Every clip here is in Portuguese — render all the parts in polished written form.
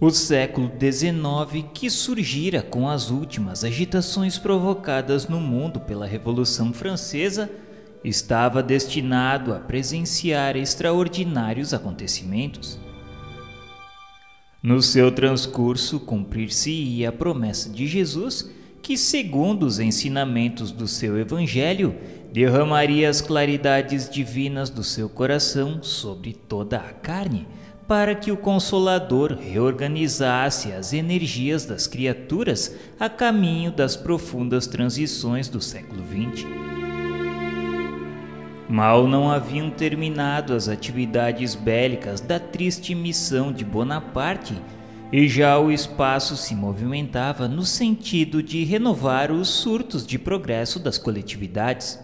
O século XIX, que surgira com as últimas agitações provocadas no mundo pela Revolução Francesa, estava destinado a presenciar extraordinários acontecimentos. No seu transcurso, cumprir-se-ia a promessa de Jesus, que, segundo os ensinamentos do seu Evangelho, derramaria as claridades divinas do seu coração sobre toda a carne, para que o Consolador reorganizasse as energias das criaturas a caminho das profundas transições do século XX. Mal não haviam terminado as atividades bélicas da triste missão de Bonaparte, e já o espaço se movimentava no sentido de renovar os surtos de progresso das coletividades.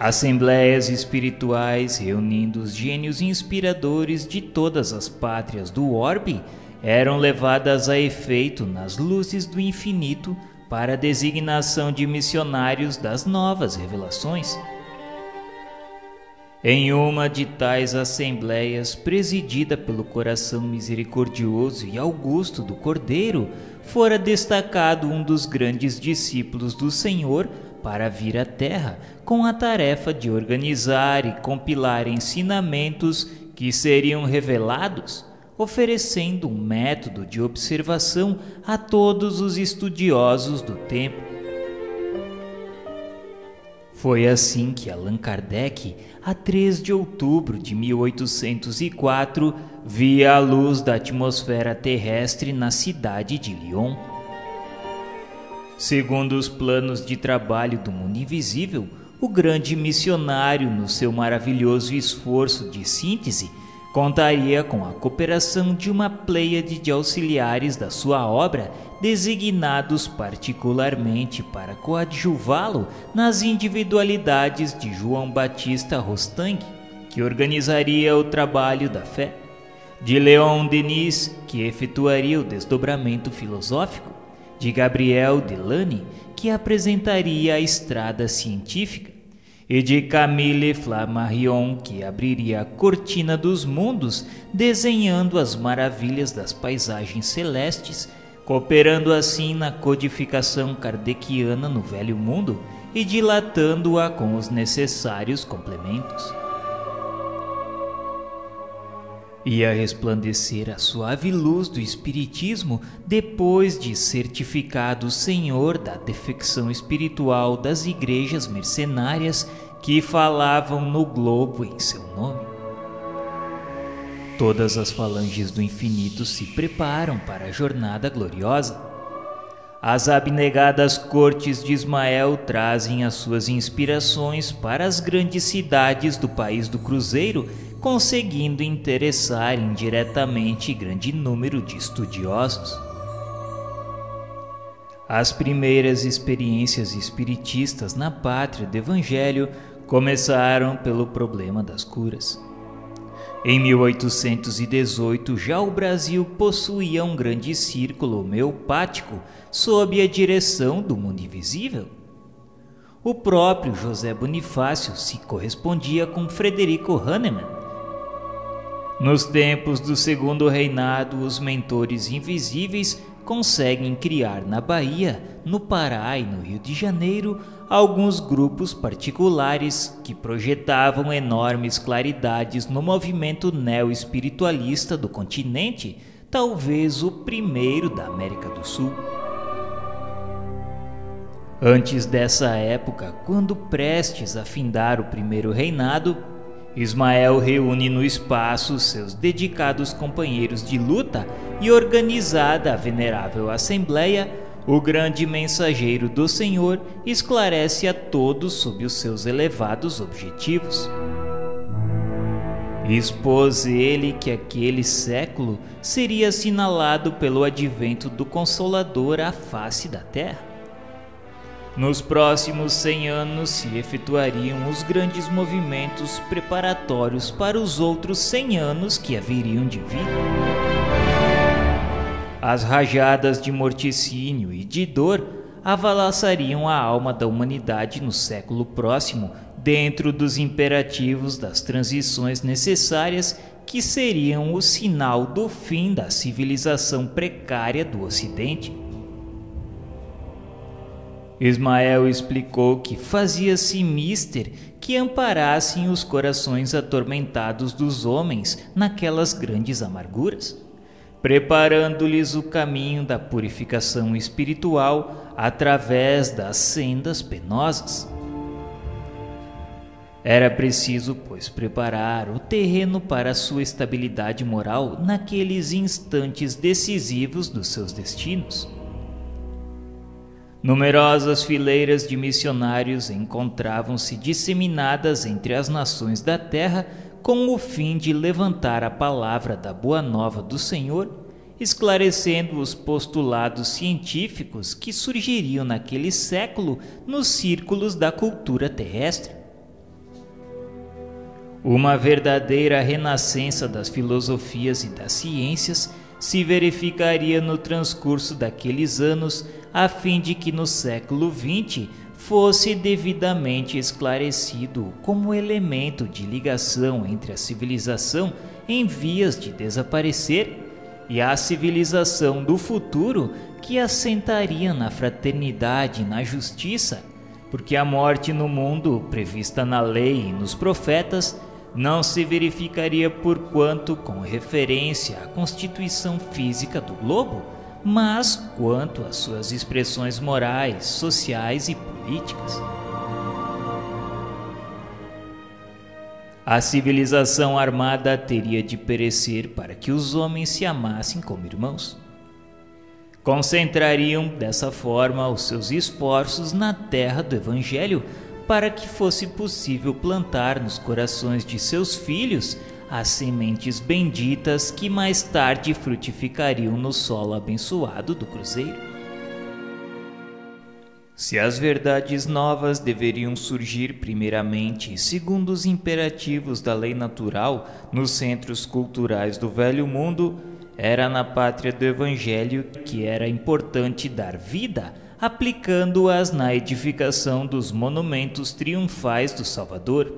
Assembleias espirituais reunindo os gênios inspiradores de todas as pátrias do orbe eram levadas a efeito nas luzes do infinito para a designação de missionários das novas revelações. Em uma de tais assembleias, presidida pelo coração misericordioso e augusto do Cordeiro, fora destacado um dos grandes discípulos do Senhor para vir à Terra com a tarefa de organizar e compilar ensinamentos que seriam revelados, oferecendo um método de observação a todos os estudiosos do tempo. Foi assim que Allan Kardec, a 3 de outubro de 1804, via a luz da atmosfera terrestre na cidade de Lyon. Segundo os planos de trabalho do mundo invisível, o grande missionário, no seu maravilhoso esforço de síntese, contaria com a cooperação de uma pleiade de auxiliares da sua obra, designados particularmente para coadjuvá-lo nas individualidades de João Batista Rostand, que organizaria o trabalho da fé, de Leon Denis, que efetuaria o desdobramento filosófico, de Gabriel Delany, que apresentaria a estrada científica, e de Camille Flammarion, que abriria a cortina dos mundos, desenhando as maravilhas das paisagens celestes, cooperando assim na codificação kardeciana no Velho Mundo e dilatando-a com os necessários complementos. Ia resplandecer a suave luz do Espiritismo depois de certificado senhor da defecção espiritual das igrejas mercenárias que falavam no globo em seu nome. Todas as falanges do infinito se preparam para a jornada gloriosa. As abnegadas cortes de Ismael trazem as suas inspirações para as grandes cidades do país do Cruzeiro, conseguindo interessar indiretamente grande número de estudiosos. As primeiras experiências espiritistas na pátria do Evangelho começaram pelo problema das curas. Em 1818, já o Brasil possuía um grande círculo homeopático sob a direção do mundo invisível. O próprio José Bonifácio se correspondia com Frederico Hahnemann. Nos tempos do Segundo Reinado, os mentores invisíveis conseguem criar na Bahia, no Pará e no Rio de Janeiro alguns grupos particulares que projetavam enormes claridades no movimento neo-espiritualista do continente, talvez o primeiro da América do Sul. Antes dessa época, quando prestes a findar o Primeiro Reinado, Ismael reúne no espaço seus dedicados companheiros de luta e, organizada a venerável assembleia, o grande mensageiro do Senhor esclarece a todos sobre os seus elevados objetivos. Expôs ele que aquele século seria assinalado pelo advento do Consolador à face da terra. Nos próximos 100 anos se efetuariam os grandes movimentos preparatórios para os outros 100 anos que haveriam de vir. As rajadas de morticínio e de dor avalaçariam a alma da humanidade no século próximo, dentro dos imperativos das transições necessárias que seriam o sinal do fim da civilização precária do Ocidente. Ismael explicou que fazia-se mister que amparassem os corações atormentados dos homens naquelas grandes amarguras, preparando-lhes o caminho da purificação espiritual através das sendas penosas. Era preciso, pois, preparar o terreno para sua estabilidade moral naqueles instantes decisivos dos seus destinos. Numerosas fileiras de missionários encontravam-se disseminadas entre as nações da terra com o fim de levantar a palavra da boa nova do Senhor, esclarecendo os postulados científicos que surgiriam naquele século nos círculos da cultura terrestre. Uma verdadeira renascença das filosofias e das ciências se verificaria no transcurso daqueles anos, a fim de que no século XX fosse devidamente esclarecido como elemento de ligação entre a civilização em vias de desaparecer e a civilização do futuro que assentaria na fraternidade e na justiça, porque a morte no mundo, prevista na lei e nos profetas, não se verificaria porquanto com referência à constituição física do globo, mas quanto às suas expressões morais, sociais e políticas. A civilização armada teria de perecer para que os homens se amassem como irmãos. Concentrariam dessa forma os seus esforços na terra do Evangelho para que fosse possível plantar nos corações de seus filhos as sementes benditas que mais tarde frutificariam no solo abençoado do Cruzeiro. Se as verdades novas deveriam surgir primeiramente segundo os imperativos da lei natural nos centros culturais do Velho Mundo, era na pátria do Evangelho que era importante dar vida, aplicando-as na edificação dos monumentos triunfais do Salvador.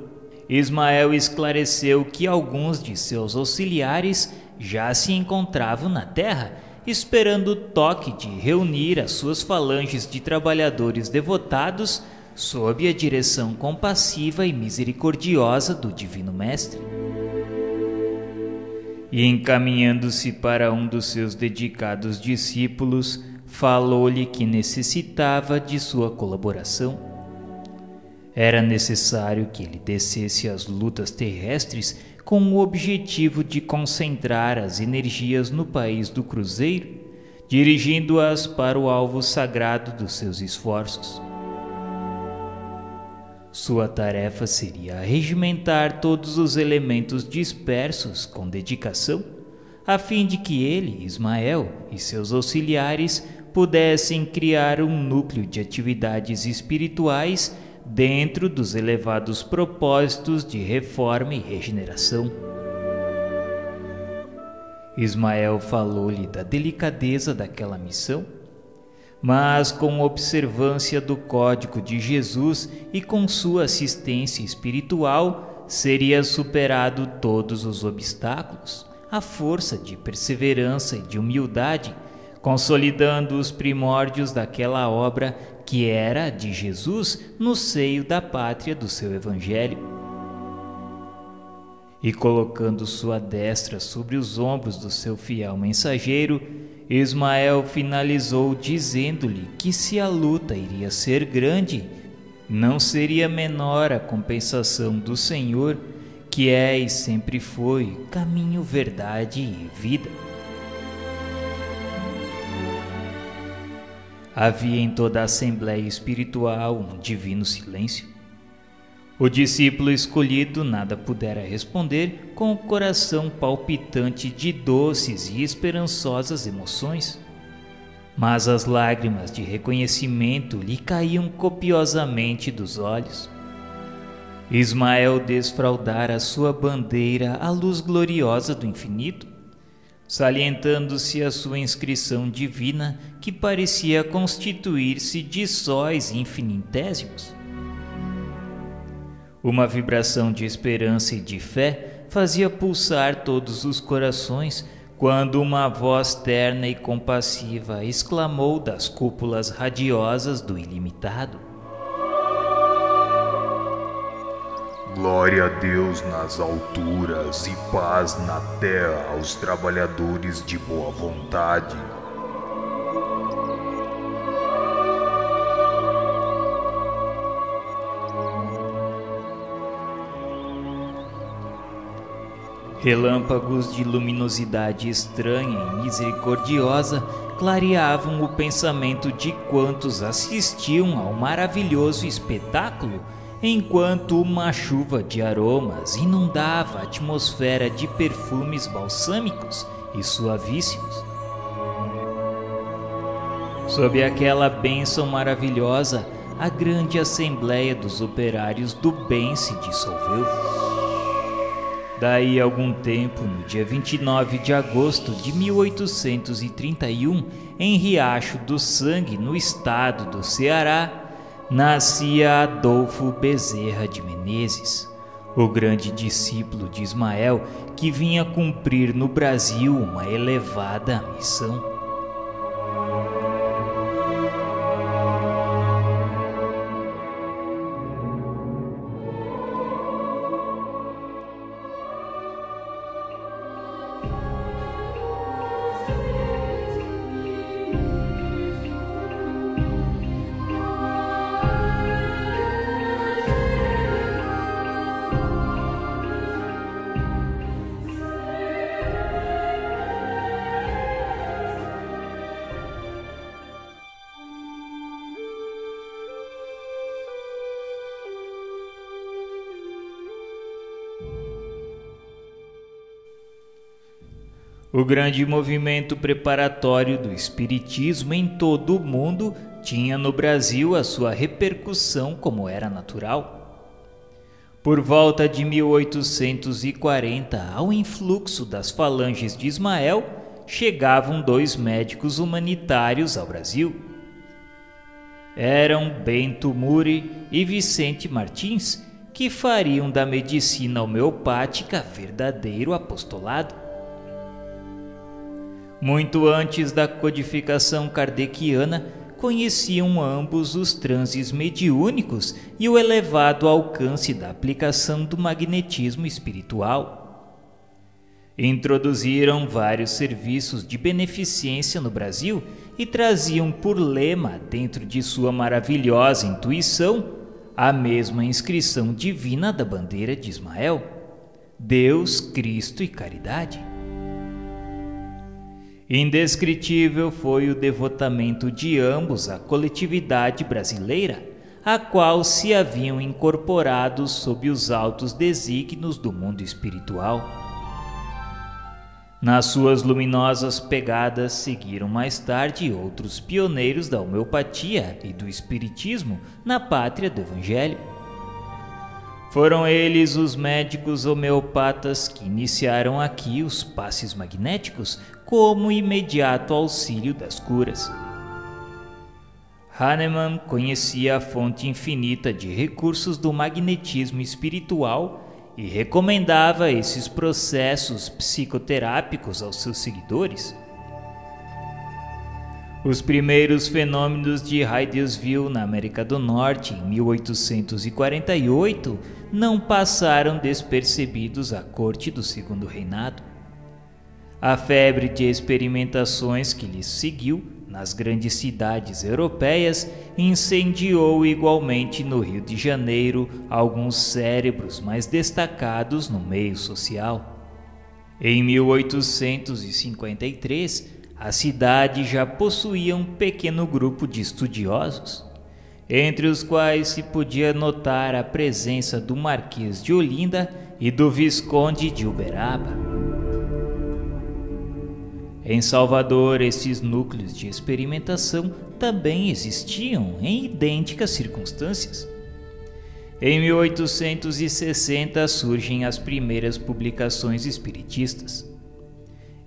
Ismael esclareceu que alguns de seus auxiliares já se encontravam na terra, esperando o toque de reunir as suas falanges de trabalhadores devotados sob a direção compassiva e misericordiosa do Divino Mestre. E encaminhando-se para um dos seus dedicados discípulos, falou-lhe que necessitava de sua colaboração. Era necessário que ele descesse às lutas terrestres com o objetivo de concentrar as energias no país do Cruzeiro, dirigindo-as para o alvo sagrado dos seus esforços. Sua tarefa seria regimentar todos os elementos dispersos com dedicação, a fim de que ele, Ismael, e seus auxiliares pudessem criar um núcleo de atividades espirituais dentro dos elevados propósitos de reforma e regeneração. Ismael falou-lhe da delicadeza daquela missão, mas com observância do código de Jesus e com sua assistência espiritual seria superado todos os obstáculos, à força de perseverança e de humildade, consolidando os primórdios daquela obra que era de Jesus no seio da pátria do seu Evangelho. E colocando sua destra sobre os ombros do seu fiel mensageiro, Ismael finalizou dizendo-lhe que se a luta iria ser grande, não seria menor a compensação do Senhor, que é e sempre foi caminho, verdade e vida. Havia em toda a assembleia espiritual um divino silêncio. O discípulo escolhido nada pudera responder com o coração palpitante de doces e esperançosas emoções. Mas as lágrimas de reconhecimento lhe caíam copiosamente dos olhos. Ismael desfraldara sua bandeira à luz gloriosa do infinito, salientando-se a sua inscrição divina que parecia constituir-se de sóis infinitesimos. Uma vibração de esperança e de fé fazia pulsar todos os corações quando uma voz terna e compassiva exclamou das cúpulas radiosas do ilimitado: Glória a Deus nas alturas e paz na terra aos trabalhadores de boa vontade. Relâmpagos de luminosidade estranha e misericordiosa clareavam o pensamento de quantos assistiam ao maravilhoso espetáculo, enquanto uma chuva de aromas inundava a atmosfera de perfumes balsâmicos e suavíssimos. Sob aquela bênção maravilhosa, a grande assembleia dos operários do bem se dissolveu. Daí algum tempo, no dia 29 de agosto de 1831, em Riacho do Sangue, no estado do Ceará, nascia Adolfo Bezerra de Menezes, o grande discípulo de Ismael que vinha cumprir no Brasil uma elevada missão. O grande movimento preparatório do espiritismo em todo o mundo tinha no Brasil a sua repercussão, como era natural. Por volta de 1840, ao influxo das falanges de Ismael, chegavam 2 médicos humanitários ao Brasil. Eram Bento Muri e Vicente Martins, que fariam da medicina homeopática verdadeiro apostolado. Muito antes da codificação kardeciana, conheciam ambos os transes mediúnicos e o elevado alcance da aplicação do magnetismo espiritual. Introduziram vários serviços de beneficência no Brasil e traziam por lema, dentro de sua maravilhosa intuição, a mesma inscrição divina da bandeira de Ismael: Deus, Cristo e caridade. Indescritível foi o devotamento de ambos à coletividade brasileira, a qual se haviam incorporado sob os altos desígnios do mundo espiritual. Nas suas luminosas pegadas seguiram mais tarde outros pioneiros da homeopatia e do espiritismo na pátria do Evangelho. Foram eles os médicos homeopatas que iniciaram aqui os passes magnéticos como imediato auxílio das curas. Hahnemann conhecia a fonte infinita de recursos do magnetismo espiritual e recomendava esses processos psicoterápicos aos seus seguidores. Os primeiros fenômenos de Hydesville na América do Norte, em 1848, não passaram despercebidos à corte do Segundo Reinado. A febre de experimentações que lhes seguiu nas grandes cidades europeias incendiou igualmente no Rio de Janeiro alguns cérebros mais destacados no meio social. Em 1853, a cidade já possuía um pequeno grupo de estudiosos, entre os quais se podia notar a presença do Marquês de Olinda e do Visconde de Uberaba. Em Salvador, esses núcleos de experimentação também existiam em idênticas circunstâncias. Em 1860 surgem as primeiras publicações espiritistas.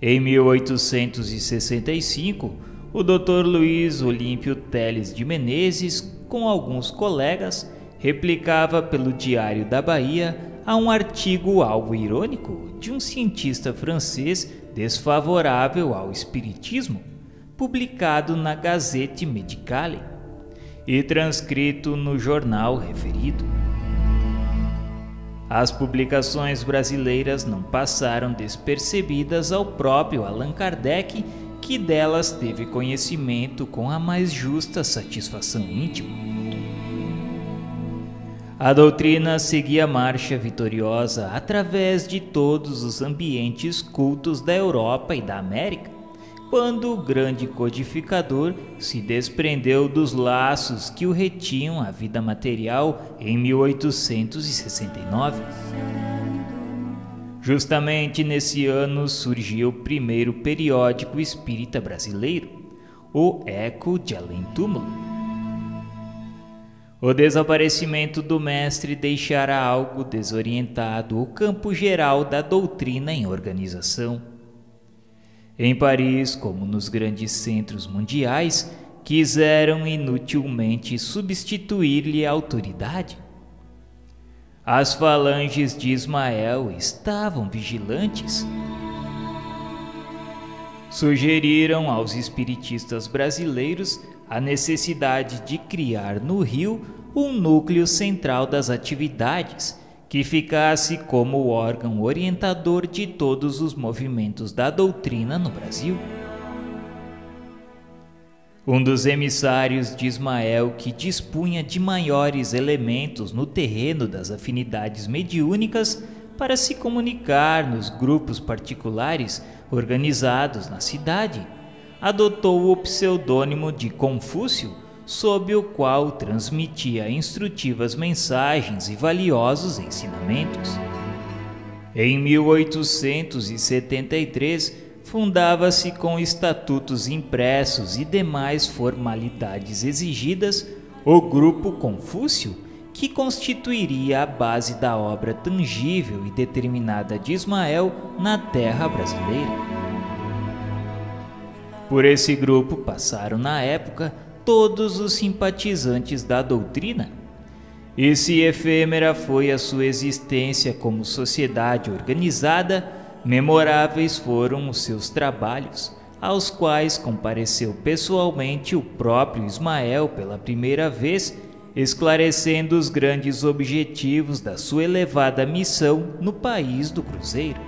Em 1865, o Dr. Luiz Olímpio Teles de Menezes, com alguns colegas, replicava pelo Diário da Bahia a um artigo algo irônico de um cientista francês desfavorável ao espiritismo, publicado na Gazette Médicale e transcrito no jornal referido. As publicações brasileiras não passaram despercebidas ao próprio Allan Kardec, que delas teve conhecimento com a mais justa satisfação íntima. A doutrina seguia marcha vitoriosa através de todos os ambientes cultos da Europa e da América, quando o grande codificador se desprendeu dos laços que o retinham à vida material em 1869. Justamente nesse ano surgiu o primeiro periódico espírita brasileiro, o Eco de Além Túmulo. O desaparecimento do mestre deixara algo desorientado o campo geral da doutrina em organização. Em Paris, como nos grandes centros mundiais, quiseram inutilmente substituir-lhe a autoridade. As falanges de Ismael estavam vigilantes. Sugeriram aos espiritistas brasileiros a necessidade de criar no Rio um núcleo central das atividades, que ficasse como o órgão orientador de todos os movimentos da doutrina no Brasil. Um dos emissários de Ismael, que dispunha de maiores elementos no terreno das afinidades mediúnicas para se comunicar nos grupos particulares organizados na cidade, adotou o pseudônimo de Confúcio, sob o qual transmitia instrutivas mensagens e valiosos ensinamentos. Em 1873, fundava-se com estatutos impressos e demais formalidades exigidas o Grupo Confúcio, que constituiria a base da obra tangível e determinada de Ismael na terra brasileira. Por esse grupo passaram na época todos os simpatizantes da doutrina, e se efêmera foi a sua existência como sociedade organizada, memoráveis foram os seus trabalhos, aos quais compareceu pessoalmente o próprio Ismael pela primeira vez, esclarecendo os grandes objetivos da sua elevada missão no país do Cruzeiro.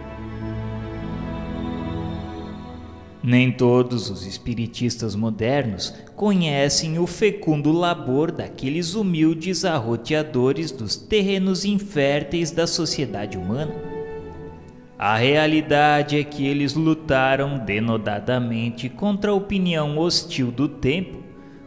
Nem todos os espiritistas modernos conhecem o fecundo labor daqueles humildes arroteadores dos terrenos inférteis da sociedade humana. A realidade é que eles lutaram denodadamente contra a opinião hostil do tempo,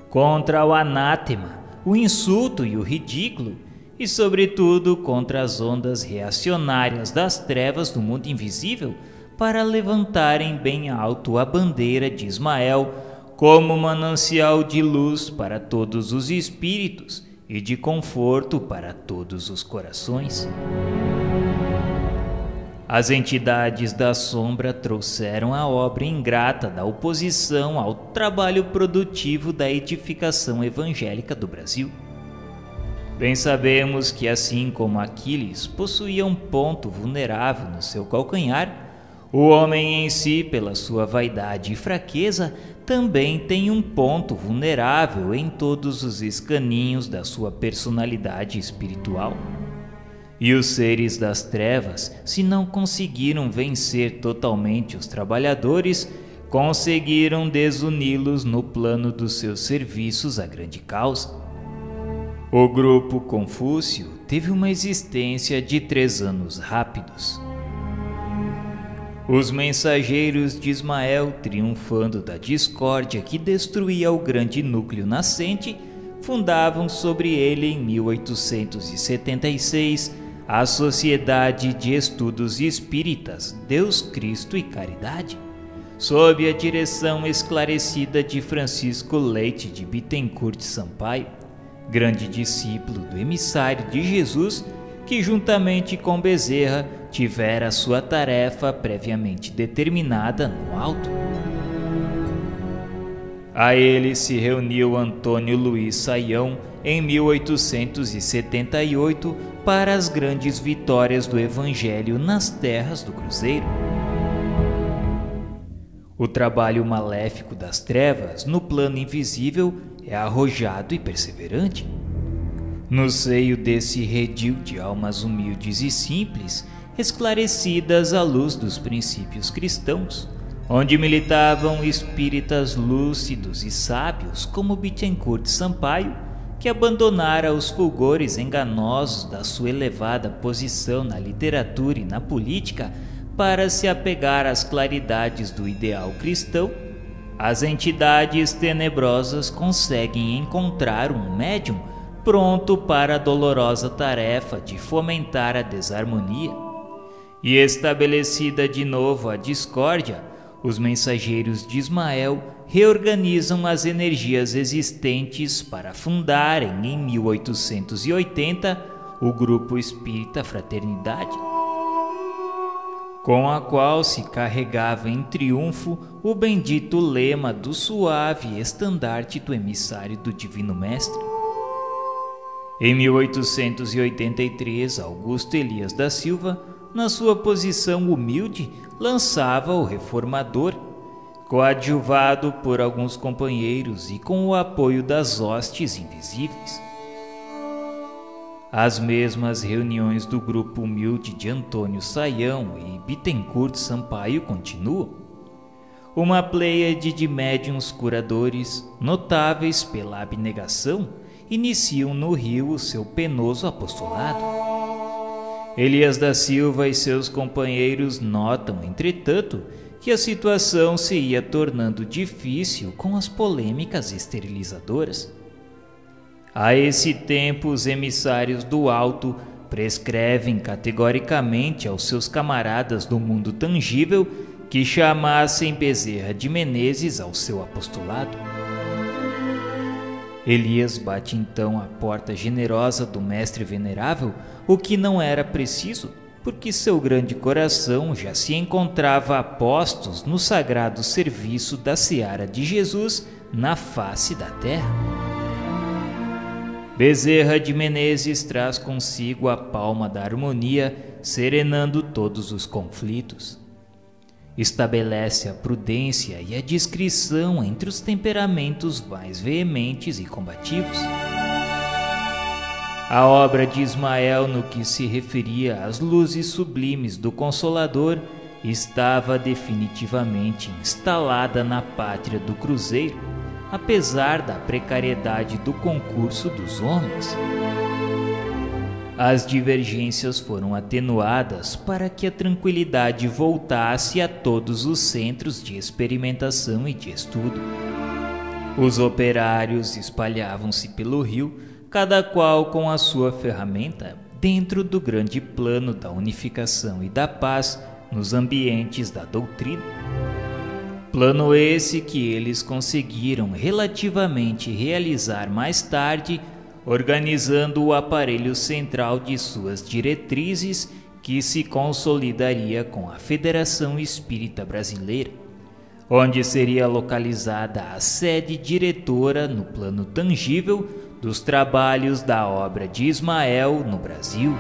contra o anátema, o insulto e o ridículo, e sobretudo contra as ondas reacionárias das trevas do mundo invisível, para levantarem bem alto a bandeira de Ismael como manancial de luz para todos os espíritos e de conforto para todos os corações. As entidades da sombra trouxeram a obra ingrata da oposição ao trabalho produtivo da edificação evangélica do Brasil. Bem sabemos que, assim como Aquiles possuía um ponto vulnerável no seu calcanhar, o homem em si, pela sua vaidade e fraqueza, também tem um ponto vulnerável em todos os escaninhos da sua personalidade espiritual. E os seres das trevas, se não conseguiram vencer totalmente os trabalhadores, conseguiram desuni-los no plano dos seus serviços à grande causa. O grupo Confúcio teve uma existência de 3 anos rápidos. Os mensageiros de Ismael, triunfando da discórdia que destruía o grande núcleo nascente, fundavam sobre ele em 1876 a Sociedade de Estudos Espíritas, Deus, Cristo e Caridade, sob a direção esclarecida de Francisco Leite de Bittencourt Sampaio, grande discípulo do emissário de Jesus, que juntamente com Bezerra tivera sua tarefa previamente determinada no alto. A ele se reuniu Antônio Luiz Saião, em 1878 para as grandes vitórias do Evangelho nas terras do Cruzeiro. O trabalho maléfico das trevas no plano invisível é arrojado e perseverante. No seio desse redil de almas humildes e simples, esclarecidas à luz dos princípios cristãos, onde militavam espíritas lúcidos e sábios como Bittencourt Sampaio, que abandonara os fulgores enganosos da sua elevada posição na literatura e na política para se apegar às claridades do ideal cristão, as entidades tenebrosas conseguem encontrar um médium pronto para a dolorosa tarefa de fomentar a desarmonia. E estabelecida de novo a discórdia, os mensageiros de Ismael reorganizam as energias existentes para fundarem em 1880 o Grupo Espírita Fraternidade, com a qual se carregava em triunfo o bendito lema do suave estandarte do emissário do Divino Mestre. Em 1883, Augusto Elias da Silva, na sua posição humilde, lançava o Reformador, coadjuvado por alguns companheiros e com o apoio das hostes invisíveis. As mesmas reuniões do grupo humilde de Antônio Saião e Bittencourt Sampaio continuam. Uma pleiade de médiuns curadores, notáveis pela abnegação, iniciam no Rio o seu penoso apostolado. Elias da Silva e seus companheiros notam, entretanto, que a situação se ia tornando difícil com as polêmicas esterilizadoras. A esse tempo, os emissários do alto prescrevem categoricamente aos seus camaradas do mundo tangível que chamassem Bezerra de Menezes ao seu apostolado. Elias bate então à porta generosa do mestre venerável, o que não era preciso, porque seu grande coração já se encontrava a postos no sagrado serviço da seara de Jesus na face da terra. Bezerra de Menezes traz consigo a palma da harmonia, serenando todos os conflitos. Estabelece a prudência e a discrição entre os temperamentos mais veementes e combativos. A obra de Ismael, no que se referia às luzes sublimes do Consolador, estava definitivamente instalada na pátria do Cruzeiro, apesar da precariedade do concurso dos homens. As divergências foram atenuadas para que a tranquilidade voltasse a todos os centros de experimentação e de estudo. Os operários espalhavam-se pelo Rio, cada qual com a sua ferramenta, dentro do grande plano da unificação e da paz nos ambientes da doutrina. Plano esse que eles conseguiram relativamente realizar mais tarde, organizando o aparelho central de suas diretrizes, que se consolidaria com a Federação Espírita Brasileira, onde seria localizada a sede diretora no plano tangível dos trabalhos da obra de Ismael no Brasil.